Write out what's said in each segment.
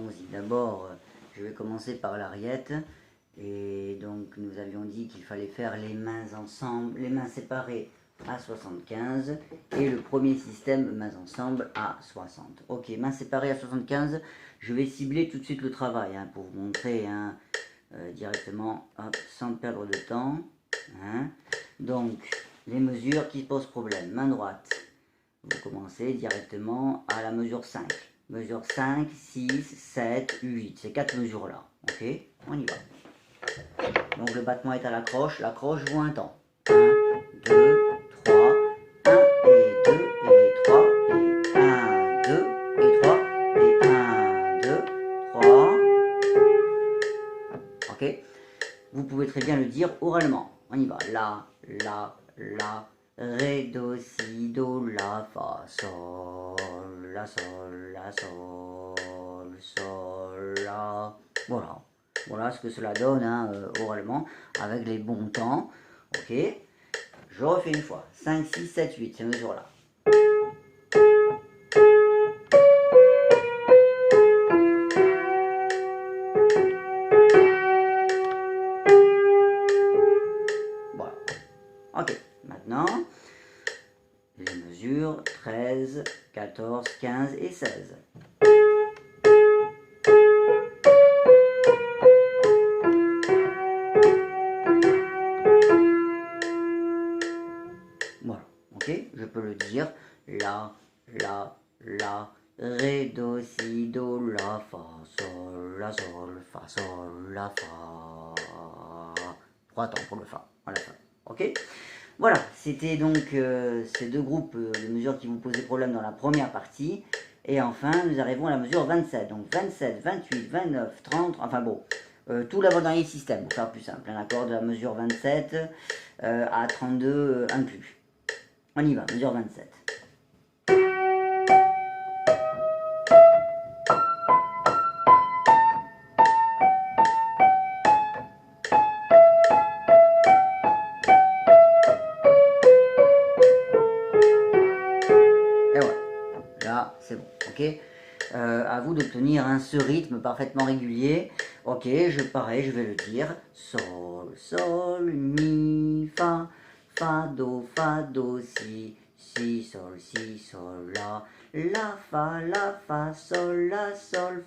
allons-y. D'abord, je vais commencer par l'ariette. Et donc, nous avions dit qu'il fallait faire les mains ensemble, les mains séparées à 75 et le premier système, mains ensemble, à 60. Ok, mains séparées à 75, je vais cibler tout de suite le travail hein, pour vous montrer hein, directement, hop, sans perdre de temps. Hein. Donc, les mesures qui posent problème. Main droite, vous commencez directement à la mesure 5. Mesure 5, 6, 7, 8. Ces 4 mesures-là. Ok, on y va. Donc le battement est à l'accroche joue un temps. 1, 2, 3, 1 et 2 et 3 et 1, 2 et 3 et 1, 2, 3. Ok. Vous pouvez très bien le dire oralement. On y va. La, la, ré, do, si, do, la, fa, sol, la, sol, la, sol, sol, la. Voilà. Voilà ce que cela donne hein, oralement avec les bons temps. Ok. Je refais une fois. 5, 6, 7, 8, ces mesures-là. Voilà. Ok. Maintenant, les mesures 13, 14, 15 et 16. Voilà, ok, je peux le dire. La, ré, do, si, do, la, fa, sol, fa, sol, la, fa. 3 temps pour le fa, à la fin. Ok. Voilà, c'était donc ces deux groupes de mesures qui vous posaient problème dans la première partie. Et enfin, nous arrivons à la mesure 27. Donc 27, 28, 29, 30, enfin bon, tout l'avant-dernier système, pour faire plus simple. Un accord de la mesure 27 à 32 inclus. On y va, mesure 27. Et voilà, là c'est bon, ok. À vous d'obtenir ce rythme parfaitement régulier. Ok, pareil, je vais le dire. Sol, sol, mi, fa, fa, do, si, si, sol, la, fa, sol,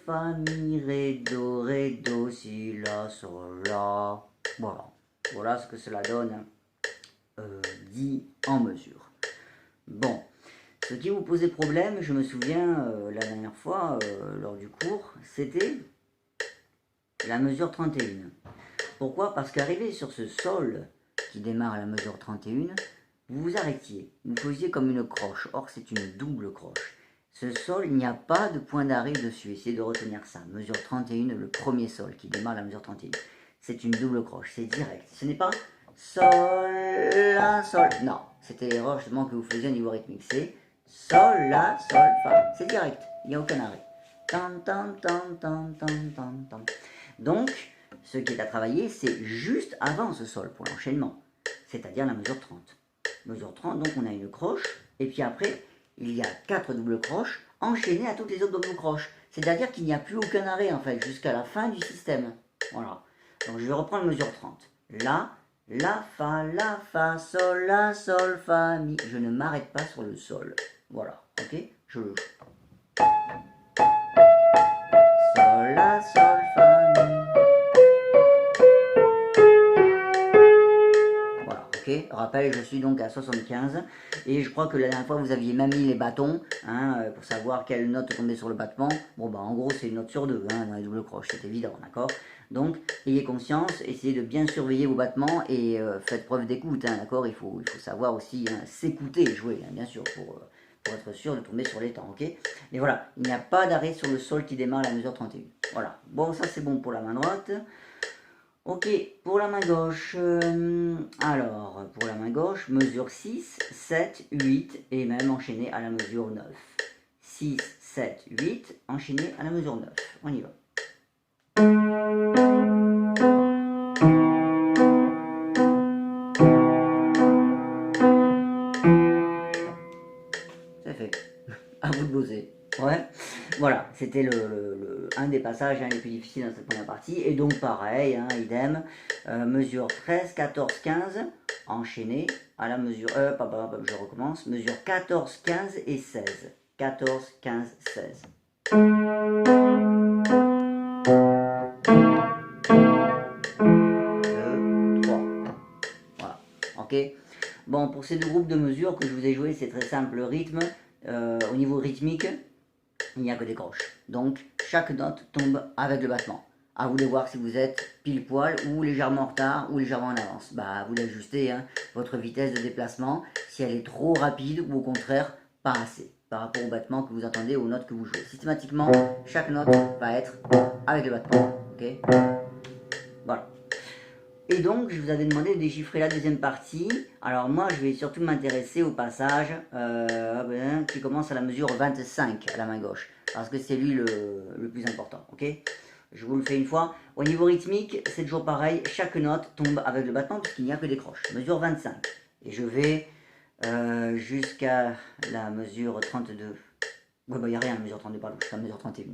fa, mi, ré, do, si, la, sol, la. Voilà, voilà ce que cela donne dit en mesure. Bon. Ce qui vous posait problème, je me souviens la dernière fois lors du cours, c'était la mesure 31. Pourquoi? Parce qu'arrivé sur ce sol qui démarre à la mesure 31, vous vous arrêtiez, vous posiez comme une croche, or c'est une double croche. Ce sol, il n'y a pas de point d'arrêt dessus, essayez de retenir ça. Mesure 31, le premier sol qui démarre à la mesure 31. C'est une double croche, c'est direct. Ce n'est pas sol, la, sol. Non, c'était l'erreur justement que vous faisiez au niveau rythmique. C'est sol, la, sol, fa. C'est direct, il n'y a aucun arrêt. Tam, tam, tam, tam, tam, tam, tam. Donc, ce qui est à travailler, c'est juste avant ce sol pour l'enchaînement, c'est-à-dire la mesure 30. Mesure 30, donc on a une croche, et puis après, il y a 4 doubles croches enchaînées à toutes les autres doubles croches. C'est-à-dire qu'il n'y a plus aucun arrêt en fait, jusqu'à la fin du système. Voilà. Donc je vais reprendre mesure 30. La, fa, sol, la, sol, fa, mi. Je ne m'arrête pas sur le sol. Voilà, ok. Je le joue. Sol, la, sol, fa, mi. Voilà, ok. Rappel, je suis donc à 75. Et je crois que la dernière fois, vous aviez même mis les bâtons hein, pour savoir quelle note tombait sur le battement. Bon, bah en gros, c'est une note sur deux hein, dans les doubles croches, c'est évident, d'accord. Donc, ayez conscience, essayez de bien surveiller vos battements et faites preuve d'écoute, hein, d'accord. Il faut savoir aussi hein, s'écouter et jouer, hein, bien sûr, pour être sûr de tomber sur les temps, ok. Et voilà, il n'y a pas d'arrêt sur le sol qui démarre à la mesure 31. Voilà, bon, ça c'est bon pour la main droite. Ok, pour la main gauche, alors, pour la main gauche, mesure 6, 7, 8 et même enchaîné à la mesure 9. 6, 7, 8, enchaîné à la mesure 9. On y va. C'est fait. À vous de bosser. Ouais, voilà, c'était un des passages les plus difficiles dans cette première partie. Et donc pareil, hein, idem, mesure 13, 14, 15, enchaîné à la mesure, je recommence, mesure 14, 15 et 16. 14, 15, 16. 2, 3. Voilà, ok. Bon, pour ces deux groupes de mesures que je vous ai joué, c'est très simple, le rythme, au niveau rythmique, il n'y a que des croches. Donc, chaque note tombe avec le battement. À vous de voir si vous êtes pile poil ou légèrement en retard ou légèrement en avance. Bah, à vous d'ajuster hein, votre vitesse de déplacement, si elle est trop rapide ou au contraire pas assez par rapport au battement que vous entendez, aux notes que vous jouez. Systématiquement, chaque note va être avec le battement. Ok, voilà. Et donc, je vous avais demandé de déchiffrer la deuxième partie. Alors moi, je vais surtout m'intéresser au passage qui commence à la mesure 25 à la main gauche. Parce que c'est lui le plus important, ok? Je vous le fais une fois. Au niveau rythmique, c'est toujours pareil. Chaque note tombe avec le battement puisqu'il n'y a que des croches. Mesure 25. Et je vais jusqu'à la mesure 32. Ouais, bah il n'y a rien à la mesure 32, pardon. Je suis à la mesure 31.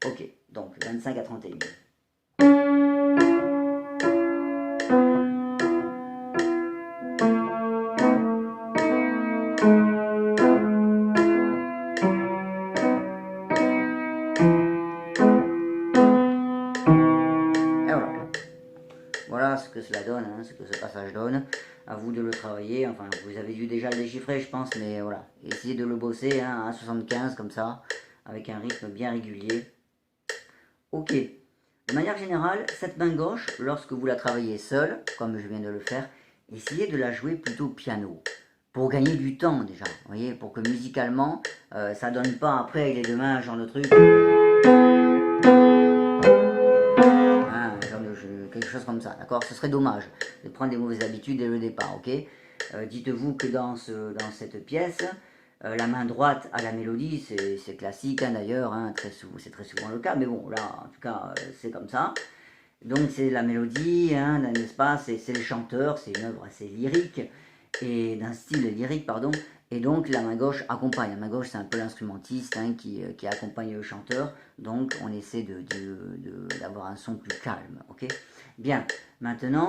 Ok, donc 25 à 31. Voilà ce que cela donne, hein, ce que ce passage donne. À vous de le travailler. Enfin, vous avez dû déjà le déchiffrer, je pense, mais voilà. Essayez de le bosser hein, à 75 comme ça, avec un rythme bien régulier. Ok. De manière générale, cette main gauche, lorsque vous la travaillez seule, comme je viens de le faire, essayez de la jouer plutôt piano. Pour gagner du temps déjà, vous voyez, pour que musicalement, ça donne pas après avec les deux mains, genre de truc. Quelque chose comme ça, d'accord? Ce serait dommage de prendre des mauvaises habitudes dès le départ, ok? Dites-vous que dans cette pièce, la main droite à la mélodie, c'est classique hein, d'ailleurs, hein, c'est très souvent le cas, mais bon, là, en tout cas, c'est comme ça. Donc c'est la mélodie, hein, n'est-ce pas? C'est le chanteur, c'est une œuvre assez lyrique, et d'un style lyrique, pardon, et donc la main gauche accompagne. La main gauche c'est un peu l'instrumentiste hein, qui accompagne le chanteur, donc on essaie d'avoir un son plus calme, ok? Bien, maintenant,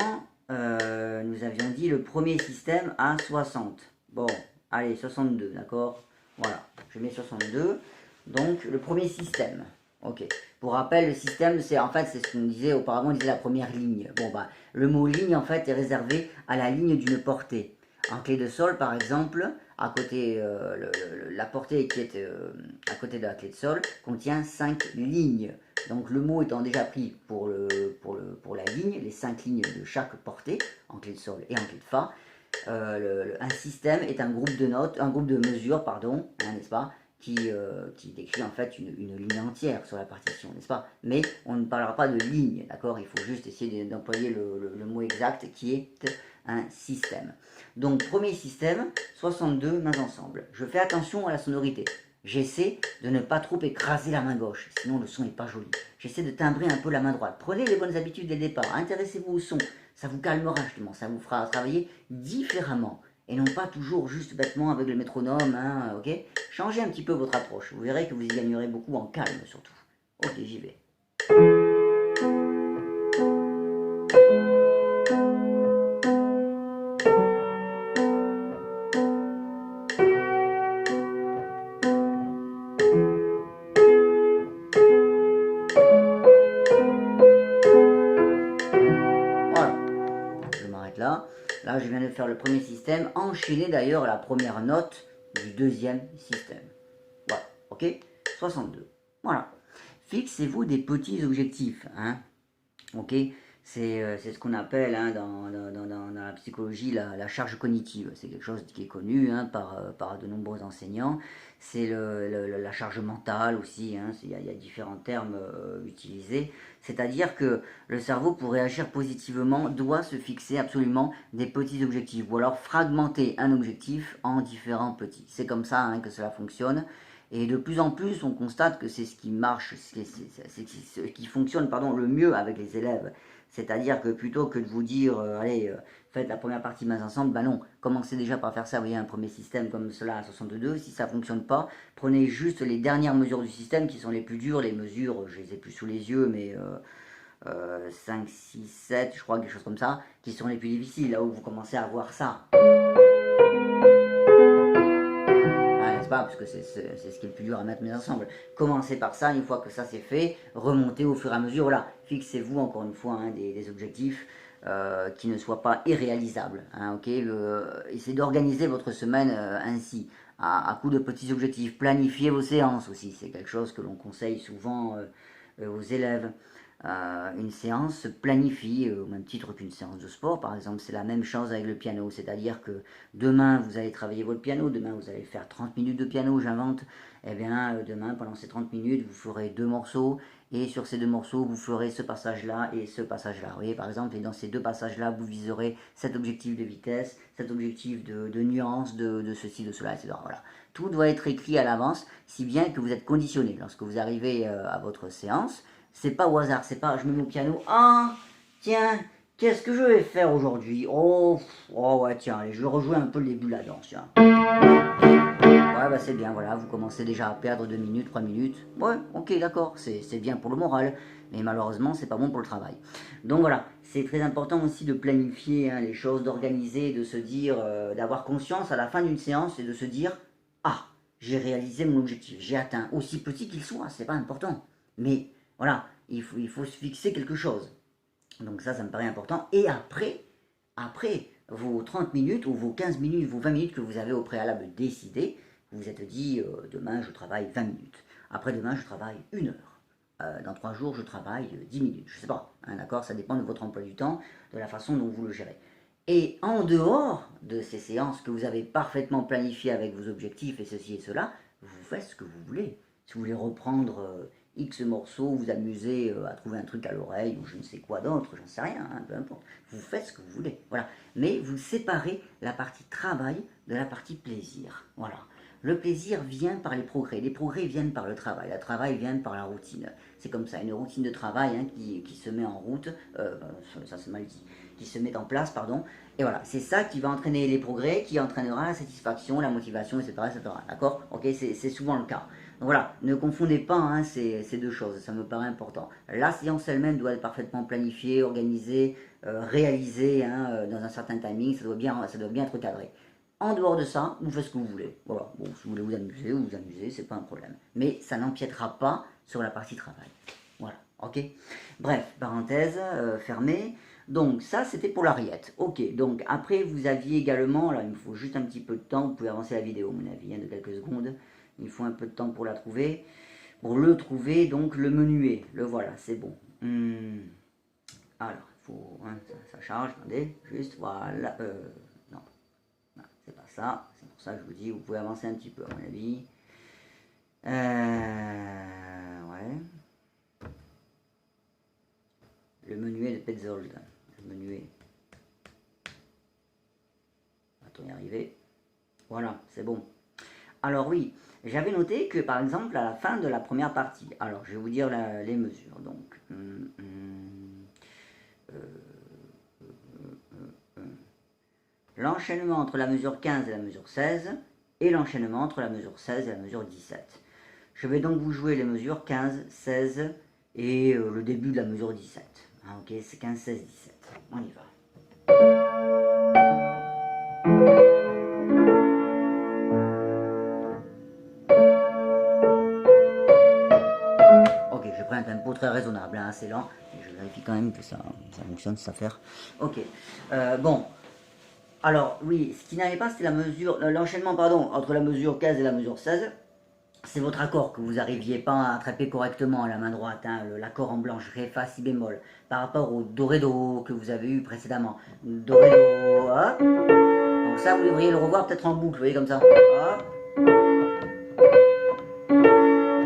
nous avions dit le premier système à 60. Bon, allez, 62, d'accord? Voilà, je mets 62, donc le premier système. Ok. Pour rappel, le système, c'est ce qu'on disait auparavant, on disait la première ligne. Bon, bah, le mot ligne, en fait, est réservé à la ligne d'une portée. En clé de sol, par exemple, à côté, la portée qui est à côté de la clé de sol contient 5 lignes. Donc, le mot étant déjà pris pour la ligne, les 5 lignes de chaque portée, en clé de sol et en clé de fa, un système est un groupe de notes, un groupe de mesures, pardon, hein, n'est-ce pas, qui décrit en fait une ligne entière sur la partition, n'est-ce pas? Mais on ne parlera pas de ligne, d'accord? Il faut juste essayer d'employer le mot exact qui est un système. Donc, premier système, 62 mains ensemble. Je fais attention à la sonorité. J'essaie de ne pas trop écraser la main gauche, sinon le son n'est pas joli. J'essaie de timbrer un peu la main droite. Prenez les bonnes habitudes dès le départ. Intéressez-vous au son. Ça vous calmera justement. Ça vous fera travailler différemment. Et non pas toujours juste bêtement avec le métronome, hein, ok? Changez un petit peu votre approche. Vous verrez que vous y gagnerez beaucoup en calme surtout. Ok, j'y vais. Là, je viens de faire le premier système, enchaîné d'ailleurs à la première note du deuxième système. Voilà, ok? 62. Voilà. Fixez-vous des petits objectifs, hein? Ok? C'est ce qu'on appelle hein, dans la psychologie la charge cognitive. C'est quelque chose qui est connu hein, par de nombreux enseignants. C'est la charge mentale aussi. Hein, il y a différents termes utilisés. C'est-à-dire que le cerveau, pour réagir positivement, doit se fixer absolument des petits objectifs. Ou alors fragmenter un objectif en différents petits. C'est comme ça hein, que cela fonctionne. Et de plus en plus, on constate que c'est ce qui marche, c'est ce qui fonctionne le mieux avec les élèves. C'est-à-dire que plutôt que de vous dire, allez, faites la première partie mains ensemble, ben non, commencez déjà par faire ça, vous voyez, un premier système comme cela à 62, si ça ne fonctionne pas, prenez juste les dernières mesures du système qui sont les plus dures, les mesures, je les ai plus sous les yeux, mais 5, 6, 7, je crois, quelque chose comme ça, qui sont les plus difficiles, là où vous commencez à voir ça. N'est-ce pas, parce que c'est ce qui est le plus dur à mettre mis ensemble. Commencez par ça, une fois que ça c'est fait, remontez au fur et à mesure, voilà, fixez-vous encore une fois des objectifs qui ne soient pas irréalisables, hein, ok, essayez d'organiser votre semaine ainsi, à coup de petits objectifs, planifiez vos séances aussi, c'est quelque chose que l'on conseille souvent aux élèves. Une séance se planifie au même titre qu'une séance de sport, par exemple, c'est la même chose avec le piano, c'est-à-dire que demain vous allez travailler votre piano, demain vous allez faire 30 minutes de piano, j'invente, et bien demain pendant ces 30 minutes vous ferez 2 morceaux, et sur ces 2 morceaux vous ferez ce passage-là et ce passage-là, vous voyez par exemple, et dans ces 2 passages-là vous viserez cet objectif de vitesse, cet objectif de nuance, de ceci, de cela, etc. Voilà. Tout doit être écrit à l'avance, si bien que vous êtes conditionné lorsque vous arrivez à votre séance. C'est pas au hasard, c'est pas je me mets au piano, ah tiens, qu'est-ce que je vais faire aujourd'hui? Oh ouais tiens, allez, je vais rejouer un peu le début de la danse, tiens. Ouais bah c'est bien, voilà, vous commencez déjà à perdre 2 minutes, 3 minutes. Ouais, ok d'accord, c'est bien pour le moral, mais malheureusement c'est pas bon pour le travail. Donc voilà, c'est très important aussi de planifier hein, les choses, d'organiser, de se dire, d'avoir conscience à la fin d'une séance et de se dire, ah, j'ai réalisé mon objectif, j'ai atteint, aussi petit qu'il soit, c'est pas important, mais voilà, il faut se fixer quelque chose. Donc ça me paraît important. Et après vos 30 minutes ou vos 15 minutes, vos 20 minutes que vous avez au préalable décidé, vous vous êtes dit, demain je travaille 20 minutes. Après demain je travaille 1 heure. Dans 3 jours je travaille 10 minutes. Je ne sais pas, hein, d'accord, ça dépend de votre emploi du temps, de la façon dont vous le gérez. Et en dehors de ces séances que vous avez parfaitement planifiées avec vos objectifs et ceci et cela, vous faites ce que vous voulez. Si vous voulez reprendre X morceaux, vous amusez à trouver un truc à l'oreille ou je ne sais quoi d'autre, j'en sais rien, hein, peu importe. Vous faites ce que vous voulez, voilà. Mais vous séparez la partie travail de la partie plaisir, voilà. Le plaisir vient par les progrès viennent par le travail vient par la routine. C'est comme ça, une routine de travail hein, qui se met en route, ça c'est mal dit, qui se met en place, pardon, et voilà, c'est ça qui va entraîner les progrès, qui entraînera la satisfaction, la motivation, etc. D'accord? Ok, c'est souvent le cas. Donc voilà, ne confondez pas hein, ces 2 choses, ça me paraît important. La séance elle-même doit être parfaitement planifiée, organisée, réalisée hein, dans un certain timing, ça doit bien être cadré. En dehors de ça, vous faites ce que vous voulez. Voilà, bon, si vous voulez vous amusez, c'est pas un problème. Mais ça n'empiétera pas sur la partie travail. Voilà, ok? Bref, parenthèse fermée. Donc ça, c'était pour la rillette. Ok, donc après, vous aviez également, là, il me faut juste un petit peu de temps, vous pouvez avancer la vidéo, à mon avis, hein, de quelques secondes. Il faut un peu de temps pour la trouver. Pour le trouver, donc le menuet, le voilà, c'est bon. Alors, il faut, hein, ça charge, attendez, juste, voilà, non, c'est pas ça, c'est pour ça que je vous dis, vous pouvez avancer un petit peu, à mon avis. Ouais. Le menuet de Petzold, le menuet. On va y arriver. Voilà, c'est bon. Alors oui, j'avais noté que par exemple à la fin de la première partie, alors je vais vous dire les mesures, donc l'enchaînement entre la mesure 15 et la mesure 16, et l'enchaînement entre la mesure 16 et la mesure 17. Je vais donc vous jouer les mesures 15, 16 et le début de la mesure 17. Ah, ok, c'est 15, 16, 17. On y va. Ok, j'ai pris un tempo très raisonnable, hein, assez lent. Je vérifie quand même que ça fonctionne, cette affaire. Ok, bon. Alors, oui, ce qui n'allait pas, c'était l'enchaînement, pardon, entre la mesure 15 et la mesure 16. C'est votre accord que vous n'arriviez pas à attraper correctement à la main droite, hein, l'accord en blanche, ré, fa, si bémol, par rapport au do, ré, do que vous avez eu précédemment. Do, ré, do, hop. Donc ça, vous devriez le revoir peut-être en boucle, vous voyez, comme ça. Hop.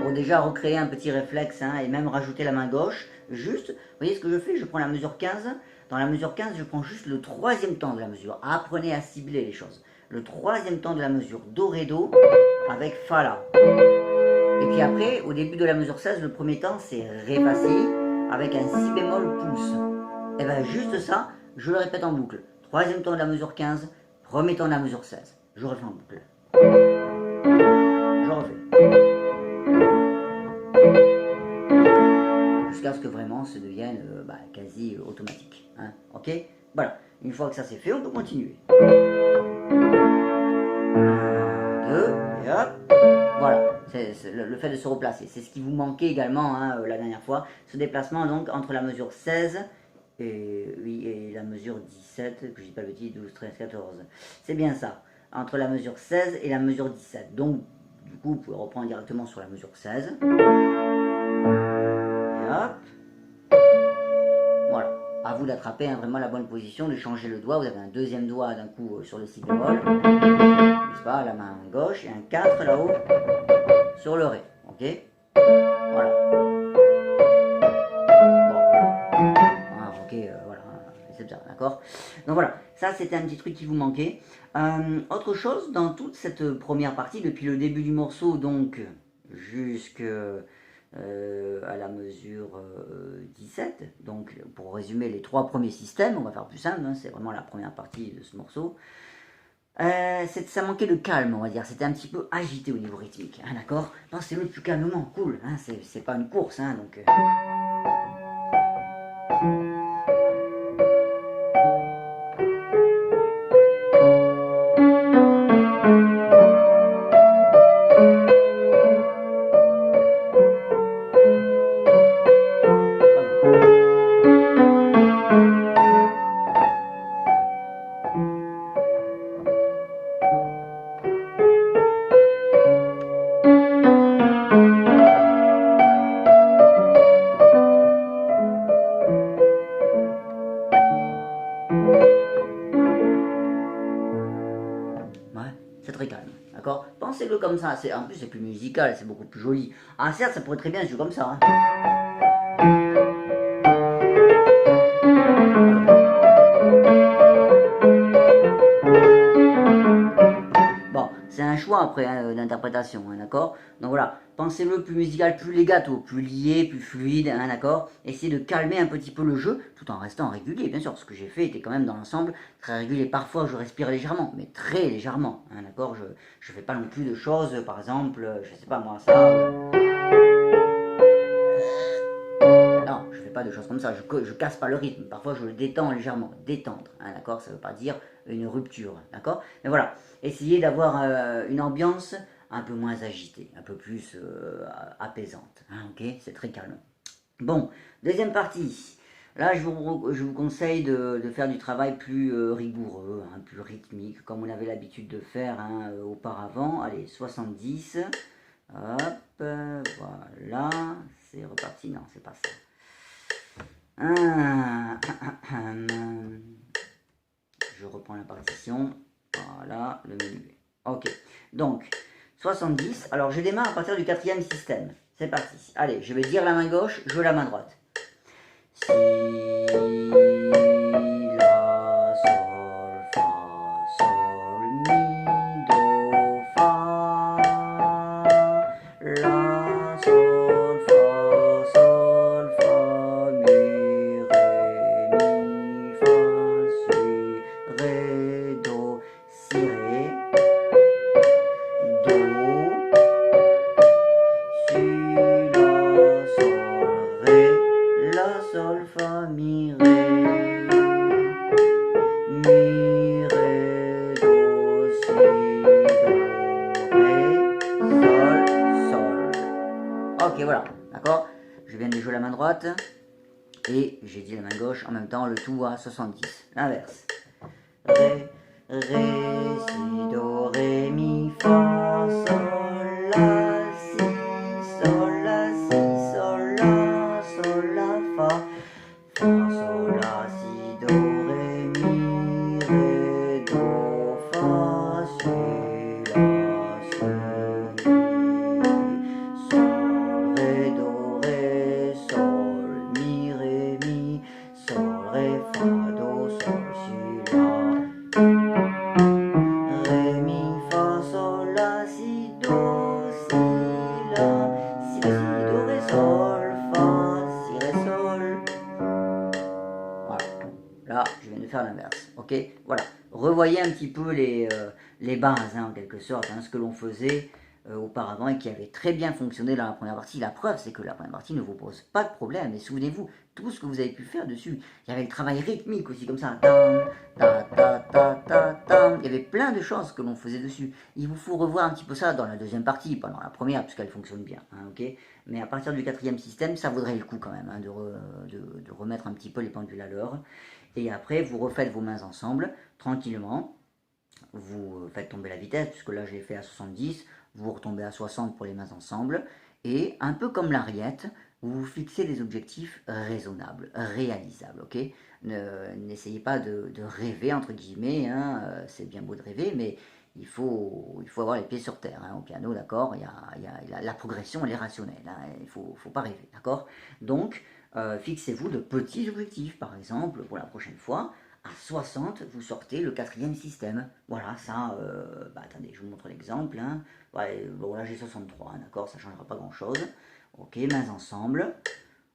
Pour déjà recréer un petit réflexe, hein, et même rajouter la main gauche. Juste, vous voyez ce que je fais? Je prends la mesure 15. Dans la mesure 15, je prends juste le 3e temps de la mesure. Apprenez à cibler les choses. Le 3e temps de la mesure, do, ré, do, avec fa, la. Et puis après, au début de la mesure 16, le premier temps, c'est ré, fa, si, avec un si bémol pouce. Et bien juste ça, je le répète en boucle. troisième ton de la mesure 15, premier ton de la mesure 16. Je refais en boucle. Je refais. Jusqu'à ce que vraiment ça devienne quasi automatique. Hein, ok? Voilà. Une fois que ça c'est fait, on peut continuer. 1, 2, et hop. Voilà. C'est le fait de se replacer. C'est ce qui vous manquait également hein, la dernière fois. Ce déplacement donc entre la mesure 16 et la mesure 17, que je dis pas le petit, 12, 13, 14. C'est bien ça. Entre la mesure 16 et la mesure 17. Donc, du coup, vous pouvez reprendre directement sur la mesure 16. Et hop. Voilà. À vous d'attraper hein, vraiment la bonne position, de changer le doigt. Vous avez un deuxième doigt d'un coup sur le si bémol. N'est-ce pas? La main gauche et un 4 là-haut sur le ré. Ok? Voilà. Voilà, c'est bien, d'accord? Donc voilà, ça c'était un petit truc qui vous manquait. Autre chose, dans toute cette première partie, depuis le début du morceau, donc jusqu'à la mesure 17, donc pour résumer les 3 premiers systèmes, on va faire plus simple, hein, c'est vraiment la première partie de ce morceau. Ça manquait de calme, on va dire, c'était un petit peu agité au niveau rythmique, hein, d'accord? Pensez-le plus calmement, cool, hein, c'est pas une course, hein, donc... c'est très calme, d'accord? Pensez-le comme ça, en plus c'est plus musical, c'est beaucoup plus joli. En certes, ça pourrait très bien se jouer comme ça. Hein. Bon, c'est un choix après hein, d'interprétation, hein, d'accord? Donc voilà, pensez-le plus musical, plus legato, plus lié, plus fluide, hein, d'accord? Essayez de calmer un petit peu le jeu, tout en restant régulier, bien sûr. Ce que j'ai fait était quand même dans l'ensemble très régulier. Parfois, je respire légèrement, mais très légèrement, hein, d'accord? Je fais pas non plus de choses, par exemple, je sais pas moi, ça... Non, je fais pas de choses comme ça, je casse pas le rythme, parfois je le détends légèrement, détendre, hein, d'accord? Ça veut pas dire une rupture, d'accord? Mais voilà, essayez d'avoir une ambiance un peu moins agitée, un peu plus apaisante, hein, ok? C'est très calme. Bon, deuxième partie. Là, je vous conseille de faire du travail plus rigoureux, hein, plus rythmique, comme on avait l'habitude de faire hein, auparavant. Allez, 70. Hop, voilà. C'est reparti. Non, c'est pas ça. Je reprends la partition. Voilà, le menu. Ok. Donc, 70. Alors, je démarre à partir du 4e système. C'est parti. Allez, je vais dire la main gauche, je la main droite. Si, la, sol, fa, sol, mi, do, fa. La, sol, fa, mi, fa, si, ré, do, si, ré, do, si, la, sol, fa, mi, ré, do, si, do, ré, sol. Ok, voilà, d'accord? Je viens de jouer la main droite et j'ai dit la main gauche en même temps, le tout à 70. L'inverse. Ré, si, do, ré, mi, fa, sol, la, si, sol, la, si, sol, la, fa, sol, la, si, do, ré, mi, do, fa, si, la, si, sol, ré, do, ré, sol, mi, sol, ré, fa, do, sol, si, la, ré, mi, fa, sol, la, si, do, si, ok? Voilà, revoyez un petit peu les bases, hein, en quelque sorte, hein, ce que l'on faisait auparavant et qui avait très bien fonctionné dans la première partie. La preuve, c'est que la première partie ne vous pose pas de problème. Et souvenez-vous, tout ce que vous avez pu faire dessus, il y avait le travail rythmique aussi, comme ça. Il y avait plein de choses que l'on faisait dessus. Il vous faut revoir un petit peu ça dans la deuxième partie, pas dans la première, puisqu'elle fonctionne bien, hein, ok? Mais à partir du quatrième système, ça vaudrait le coup quand même, hein, de remettre un petit peu les pendules à l'heure. Et après, vous refaites vos mains ensemble, tranquillement. Vous faites tomber la vitesse, puisque là j'ai fait à 70, vous retombez à 60 pour les mains ensemble, et un peu comme l'ariette, vous vous fixez des objectifs raisonnables, réalisables, ok? N'essayez pas de rêver, entre guillemets, hein, c'est bien beau de rêver, mais il faut avoir les pieds sur terre, hein, au piano, d'accord? La progression, elle est rationnelle, hein, il ne faut pas rêver, d'accord? Donc, fixez-vous de petits objectifs, par exemple, pour la prochaine fois, à 60, vous sortez le quatrième système. Voilà, ça, attendez, je vous montre l'exemple. Hein. Ouais, bon, là j'ai 63, hein, d'accord, ça ne changera pas grand-chose. Ok, mains ensemble.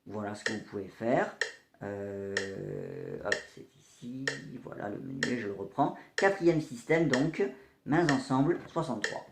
Voilà ce que vous pouvez faire. Hop, c'est ici. Voilà le menu, je le reprends. Quatrième système, donc, mains ensemble, 63.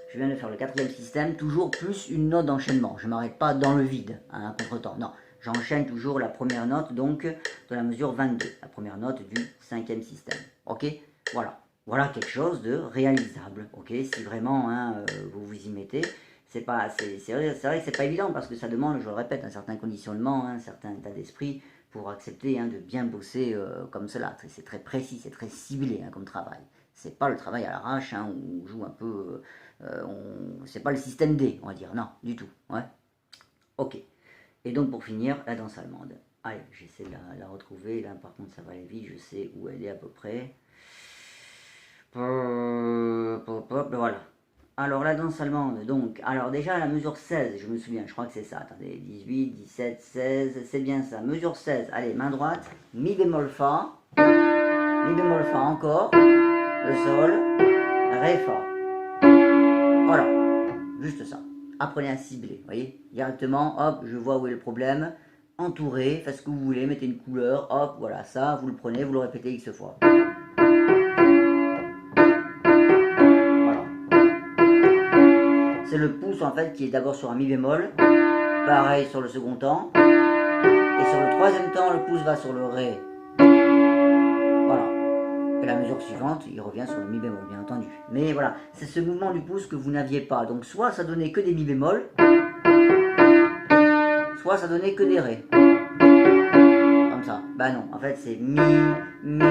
Je viens de faire le quatrième système, toujours plus une note d'enchaînement. Je ne m'arrête pas dans le vide, hein, un contre-temps. Non, j'enchaîne toujours la première note, donc, de la mesure 22. La première note du cinquième système. Ok? Voilà. Voilà quelque chose de réalisable. Ok? Si vraiment hein, vous vous y mettez, c'est vrai que c'est pas évident parce que ça demande, je le répète, un certain conditionnement, un certain état d'esprit pour accepter hein, de bien bosser comme cela. C'est très précis, c'est très ciblé hein, comme travail. C'est pas le travail à l'arrache, hein, où on joue un peu... c'est pas le système D, on va dire. Non, du tout. Ouais. Ok. Et donc pour finir, la danse allemande. Allez, j'essaie de la retrouver. Là, par contre, ça va aller vite. Je sais où elle est à peu près. Voilà. Alors, la danse allemande, donc, alors déjà, la mesure 16, je me souviens, je crois que c'est ça. Attendez, 18, 17, 16, c'est bien ça. Mesure 16, allez, main droite, mi bémol fa, mi bémol fa encore, le sol, ré fa. Voilà, juste ça. Apprenez à cibler, vous voyez, directement, hop, je vois où est le problème, entourez, faites ce que vous voulez, mettez une couleur, hop, voilà, ça, vous le prenez, vous le répétez X fois. Voilà. C'est le pouce, en fait, qui est d'abord sur un mi bémol, pareil sur le second temps, et sur le troisième temps, le pouce va sur le ré. Voilà. Et la mesure suivante, il revient sur le mi bémol, bien entendu. Mais voilà, c'est ce mouvement du pouce que vous n'aviez pas. Donc soit ça donnait que des mi bémol, soit ça donnait que des ré. Comme ça. Bah non, en fait c'est mi, ré, mi.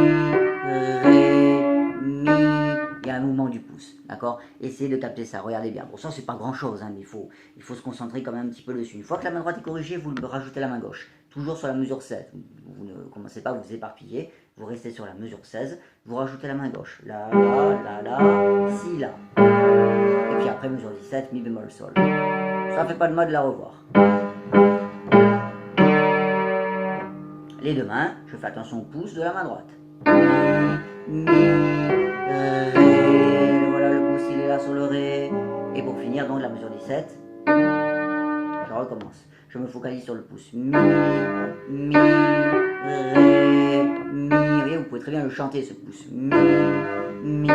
Il y a un mouvement du pouce, d'accord? Essayez de capter ça, regardez bien. Bon, ça c'est pas grand chose, hein, mais il faut se concentrer quand même un petit peu dessus. Une fois que la main droite est corrigée, vous rajoutez la main gauche. Toujours sur la mesure 16. Vous ne commencez pas à vous éparpiller, vous restez sur la mesure 16, vous rajoutez la main gauche. Là, si, là. Et puis après, mesure 17, mi bémol sol. Ça fait pas de mal de la revoir. Les deux mains, je fais attention au pouce de la main droite. Mi, ré. Voilà, le pouce il est là sur le ré. Et pour finir, donc la mesure 17, je recommence. Je me focalise sur le pouce. Mi, ré, mi. Vous voyez, vous pouvez très bien le chanter ce pouce. Mi, ré, mi.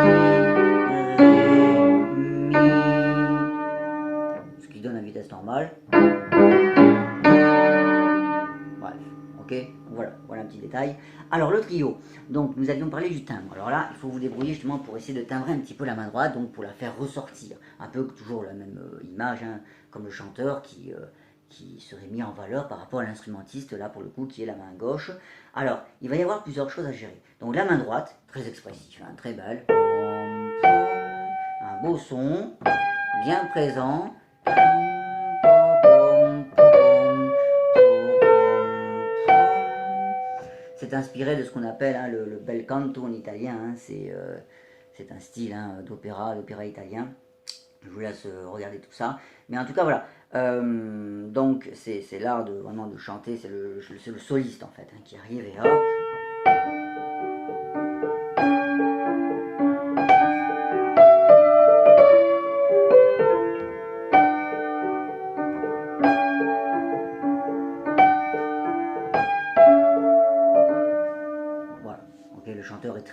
Ce qui donne la vitesse normale. Bref, ok, voilà un petit détail. Alors le trio, donc nous avions parlé du timbre. Alors là, il faut vous débrouiller justement pour essayer de timbrer un petit peu la main droite, donc pour la faire ressortir. Un peu toujours la même image, hein, comme le chanteur qui serait mis en valeur par rapport à l'instrumentiste, là pour le coup, qui est la main gauche. Alors, il va y avoir plusieurs choses à gérer. Donc la main droite, très expressif, hein, très belle. Un beau son, bien présent. C'est inspiré de ce qu'on appelle hein, le bel canto en italien. Hein, c'est un style hein, d'opéra italien. Je vous laisse regarder tout ça. Mais en tout cas, voilà. Donc, c'est l'art vraiment de chanter. C'est le soliste, en fait, hein, qui arrive et hop.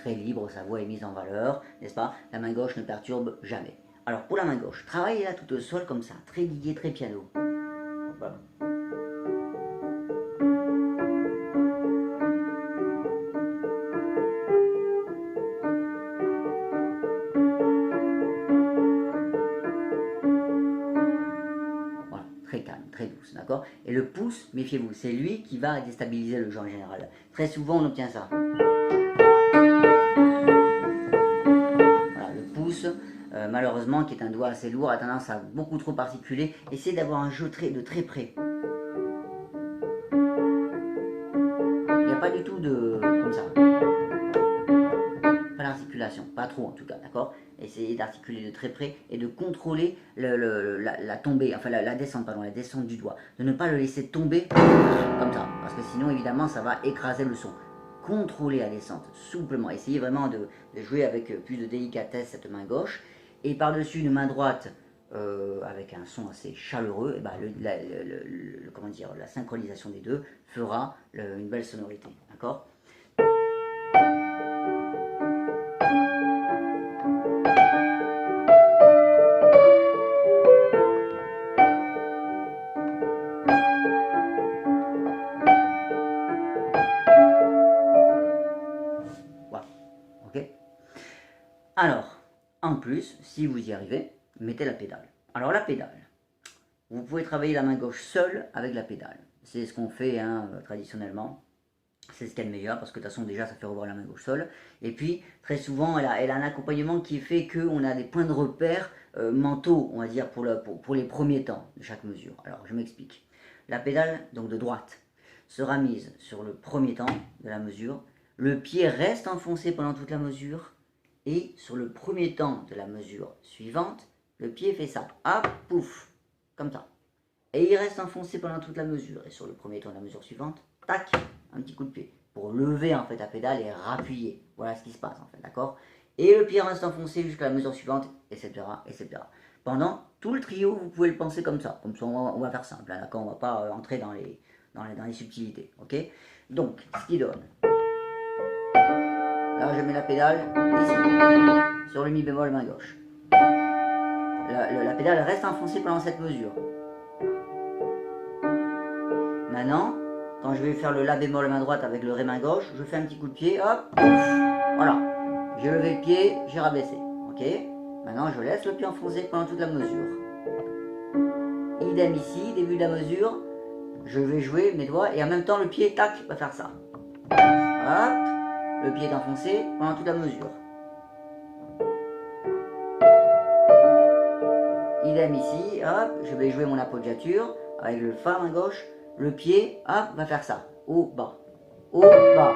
très libre, sa voix est mise en valeur, n'est-ce pas? La main gauche ne perturbe jamais. Alors pour la main gauche, travaillez là tout au sol comme ça, très guidé, très piano. Voilà. Voilà, très calme, très douce, d'accord? Et le pouce, méfiez-vous, c'est lui qui va déstabiliser le jeu en général. Très souvent, on obtient ça. Voilà, le pouce, malheureusement, qui est un doigt assez lourd, a tendance à beaucoup trop articuler. Essayez d'avoir un jeu de très près. Il n'y a pas du tout de... comme ça. Pas d'articulation, pas trop en tout cas, d'accord? Essayez d'articuler de très près et de contrôler la tombée, enfin la descente, pardon, la descente du doigt. De ne pas le laisser tomber comme ça, parce que sinon évidemment ça va écraser le son. Contrôlez la descente, souplement. Essayez vraiment de jouer avec plus de délicatesse cette main gauche. Et par-dessus une main droite avec un son assez chaleureux, et ben comment dire, la synchronisation des deux fera une belle sonorité, d'accord? Alors, en plus, si vous y arrivez, mettez la pédale. Alors la pédale, vous pouvez travailler la main gauche seule avec la pédale. C'est ce qu'on fait hein, traditionnellement. C'est ce qu'il y a de meilleur parce que de toute façon déjà ça fait revoir la main gauche seule. Et puis très souvent elle a un accompagnement qui fait qu'on a des points de repère mentaux, on va dire, pour les premiers temps de chaque mesure. Alors je m'explique. La pédale, donc de droite, sera mise sur le premier temps de la mesure. Le pied reste enfoncé pendant toute la mesure. Et sur le premier temps de la mesure suivante, le pied fait ça. Hop, pouf, comme ça. Et il reste enfoncé pendant toute la mesure. Et sur le premier temps de la mesure suivante, tac, un petit coup de pied. Pour lever en fait la pédale et rappuyer. Voilà ce qui se passe en fait, d'accord? Et le pied reste enfoncé jusqu'à la mesure suivante, etc., etc. Pendant tout le trio, vous pouvez le penser comme ça. Comme ça, on va faire simple, hein, d'accord? On ne va pas entrer dans les subtilités, ok? Donc, ce qui donne... Là, je mets la pédale ici, sur le mi bémol main gauche. La pédale reste enfoncée pendant cette mesure. Maintenant, quand je vais faire le la bémol main droite avec le ré main gauche, je fais un petit coup de pied, hop, voilà. J'ai levé le pied, j'ai rabaissé, ok? Maintenant, je laisse le pied enfoncé pendant toute la mesure. Idem ici, début de la mesure, je vais jouer mes doigts et en même temps le pied, tac, va faire ça. Hop. Le pied est enfoncé pendant toute la mesure. Idem ici, hop, je vais jouer mon appoggiature avec le fa main gauche. Le pied, hop, va faire ça. Haut, bas. Haut, bas.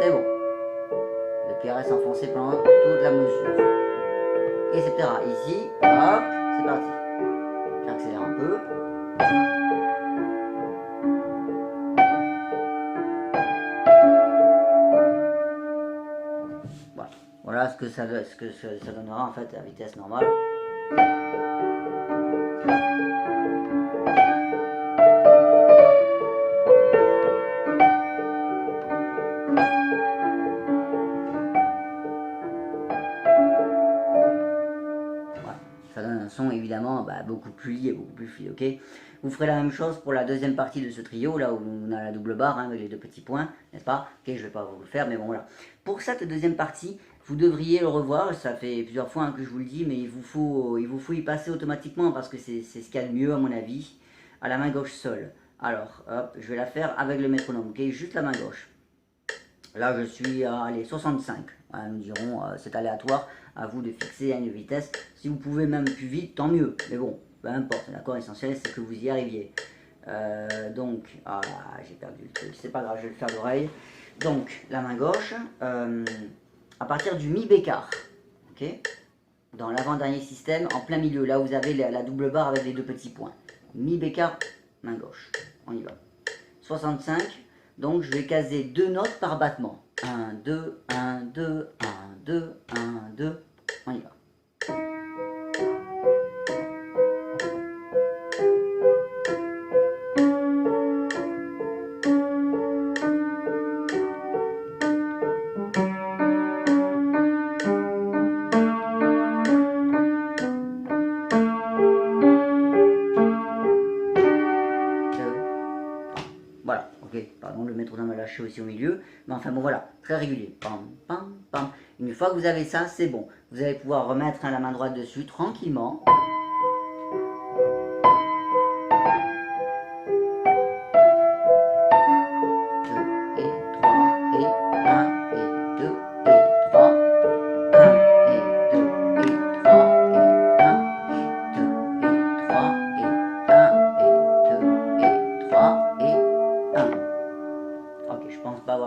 C'est bon. Le pied reste enfoncé pendant toute la mesure. Etc. Ici, hop, c'est parti. J'accélère un peu. Voilà ce que ça donnera en fait à vitesse normale. Voilà. Ça donne un son évidemment beaucoup plus lié, beaucoup plus fluide, ok? Vous ferez la même chose pour la deuxième partie de ce trio, là où on a la double barre hein, avec les deux petits points, n'est-ce pas? Ok, je vais pas vous le faire, mais bon voilà. Pour cette deuxième partie, vous devriez le revoir, ça fait plusieurs fois hein, que je vous le dis, mais il vous faut y passer automatiquement parce que c'est ce qu'il y a de mieux à mon avis, à la main gauche seule. Alors, hop, je vais la faire avec le métronome, ok? Juste la main gauche. Là, je suis à allez, 65. Voilà, nous dirons, c'est aléatoire, à vous de fixer à une vitesse. Si vous pouvez même plus vite, tant mieux. Mais bon, peu importe, l'accord essentiel, c'est que vous y arriviez. Donc, ah, j'ai perdu le truc, c'est pas grave, je vais le faire d'oreille. Donc, la main gauche, à partir du mi-bécard, ok? Dans l'avant-dernier système, en plein milieu, là où vous avez la double barre avec les deux petits points. Mi-bécard, main gauche. On y va. 65. Donc je vais caser 2 notes par battement. 1, 2, 1, 2, 1, 2, 1, 2. On y va. pardon, le métronome à lâcher aussi au milieu. Mais enfin bon voilà, très régulier. Pam, pam, pam. Une fois que vous avez ça, c'est bon. Vous allez pouvoir remettre la main droite dessus tranquillement.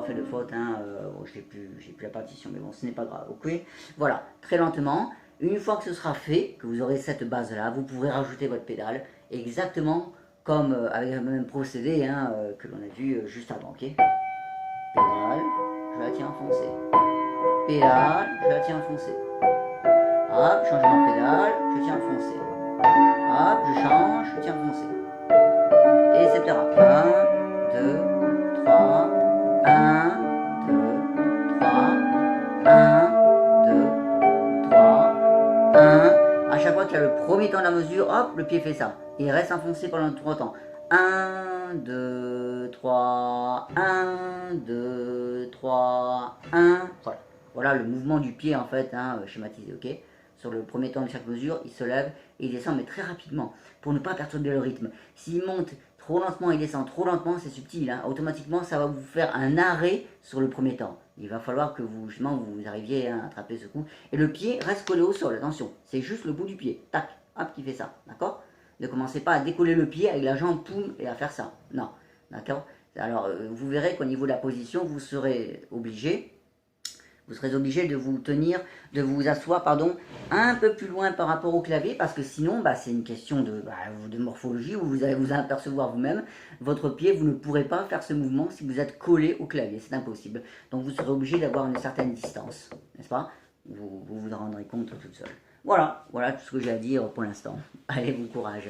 Fait de faute, hein, j'ai plus la partition, mais bon, ce n'est pas grave, ok. Voilà, très lentement. Une fois que ce sera fait, que vous aurez cette base là, vous pourrez rajouter votre pédale, exactement comme avec le même procédé hein, que l'on a vu juste avant, ok. Pédale, je la tiens enfoncée. Pédale, je la tiens enfoncée. Hop, changement de pédale, je tiens enfoncée. Hop, je change, je tiens enfoncée. Etc. 1, 2, 3, 1, 2, 3, 1, 2, 3, 1. À chaque fois qu'il y a le premier temps de la mesure, hop, le pied fait ça. Il reste enfoncé pendant tout le temps. 1, 2, 3, 1, 2, 3, 1. Voilà. Voilà le mouvement du pied en fait, hein, schématisé, ok. Sur le premier temps de chaque mesure, il se lève et il descend, mais très rapidement, pour ne pas perturber le rythme. S'il monte trop lentement et descend trop lentement, c'est subtil, hein, automatiquement ça va vous faire un arrêt sur le premier temps. Il va falloir que vous, justement, vous arriviez à attraper ce coup. Et le pied reste collé au sol, attention, c'est juste le bout du pied, tac, hop, qui fait ça, d'accord? Ne commencez pas à décoller le pied avec la jambe, poum, et à faire ça, non, d'accord? Alors, vous verrez qu'au niveau de la position, vous serez obligé de vous tenir, de vous asseoir, pardon, un peu plus loin par rapport au clavier, parce que sinon, c'est une question de morphologie, où vous allez vous apercevoir vous-même, votre pied, vous ne pourrez pas faire ce mouvement si vous êtes collé au clavier, c'est impossible. Donc vous serez obligé d'avoir une certaine distance, n'est-ce pas? Vous vous en rendrez compte tout seul. Voilà tout ce que j'ai à dire pour l'instant. Allez, bon courage.